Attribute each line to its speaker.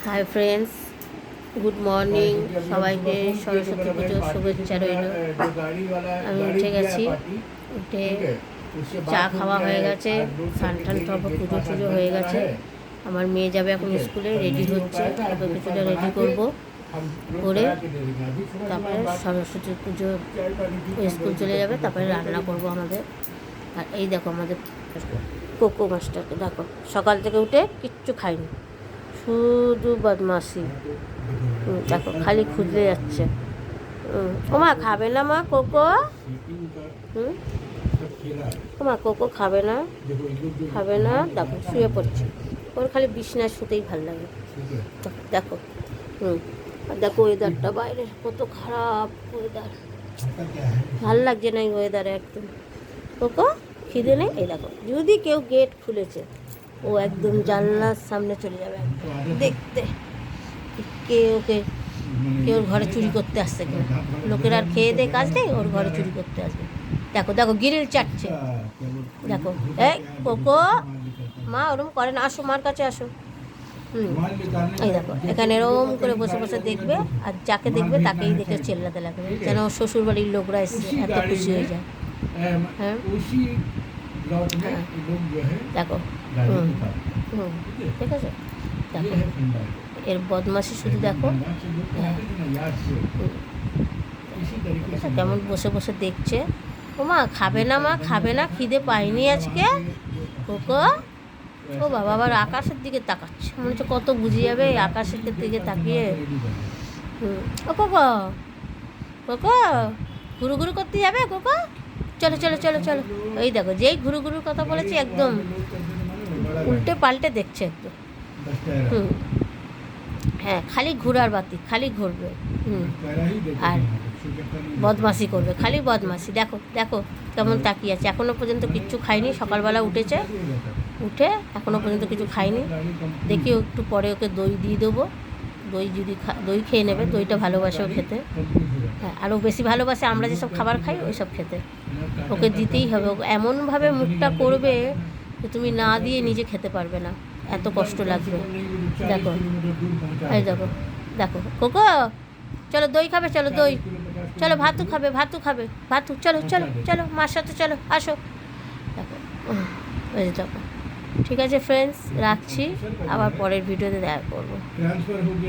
Speaker 1: Hi friends, good morning. সবাইকে সরস্বতী পুজোর শুভেচ্ছা রইল। আমি উঠে গেছি, উঠে চা খাওয়া হয়ে গেছে, স্নান টান সব পুজো টুজো হয়ে গেছে। আমার মেয়ে যাবে এখন স্কুলে, রেডি হচ্ছে, ওকে কিছুটা রেডি করবো করে তারপরে সরস্বতী পুজো স্কুল চলে যাবে, তারপরে রান্না করব আমাদের। আর এই দেখো আমাদের কোকো মাস্টারকে দেখো, সকাল থেকে উঠে কিচ্ছু খায়নি, শুধু বদমাসি। দেখো খালি খুঁজতে যাচ্ছে। ওমা খাবে না মা কোকো? ওমা কোকো খাবে না, খাবে না। দেখো শুয়ে পড়ছে, ওর খালি বিছনায় শুতেই ভাল লাগে। দেখো আর দেখো ওয়েদারটা বাইরে কত খারাপ ওয়েদার, ভাল লাগছে না এই ওয়েদারে একদম। কোকো খিদে নেই? এই দেখো যদি কেউ গেট খুলেছে ও একদম জানলার সামনে চলে যাবে দেখতে কে ওকে, কেউ ওর ঘরে চুরি করতে আসছে কিনা। লোকের আর খেয়ে দিয়ে কাজ নেই, ওর ঘরে চুরি করতে আসবে। দেখো দেখো গিরিল চাটছে, দেখো। এই কোকো, মা ওরম করে না, আসো মার কাছে আসো। এই দেখো এখানে এরম করে বসে বসে দেখবে, আর যাকে দেখবে তাকেই দেখে চেল্লাতে লাগবে, যেন শ্বশুর বাড়ির লোকরা এসছে, এত খুশি হয়ে যায়। হ্যাঁ দেখো, ঠিক আছে। দেখো এর বদমাশি শুধু দেখো, কেমন বসে বসে দেখছে। ও মা খাবে না, মা খাবে না, খিদে পাইনি আজকে কোকো। ও বাবা আবার আকাশের দিকে তাকাচ্ছে, মনে হচ্ছে কত বুঝে যাবে এই আকাশের দিকে তাকিয়ে। ও কোকো, কোকো ঘুরু ঘুরু করতে যাবে কোকো? চলো চলো চলো চলো। এই দেখো যেই ঘুরু ঘুরুর কথা বলেছি একদম উল্টে পাল্টে দেখছে একদম। হ্যাঁ খালি ঘোরার বাতি, খালি ঘুরবে। আর বদমাশি করবে, খালি বদমাশি। দেখো দেখো কেমন তাকিয়ে আছে, এখনও পর্যন্ত কিচ্ছু খায়নি। সকালবেলা উঠেছে, উঠে এখনও পর্যন্ত কিছু খায়নি। দেখি একটু পরে ওকে দই দিয়ে দেবো, দই যদি দই খেয়ে নেবে, দইটা ভালোবাসে ও খেতে। হ্যাঁ আরও বেশি ভালোবাসে আমরা যেসব খাবার খাই ওই সব খেতে, ওকে দিতেই হবে। ওকে এমনভাবে মুখটা করবে যে তুমি না দিয়ে নিজে খেতে পারবে না, এত কষ্ট লাগবে। দেখো এই দেখো দেখো কোকো, চলো দই খাবে, চলো দই, চলো ভাতু খাবে, ভাতু খাবে, ভাতু, চলো চলো চলো মার সাথে চলো আসো। দেখো এই দেখো। ঠিক আছে ফ্রেন্ডস, রাখছি, আবার পরের ভিডিওতে দেখা করবো।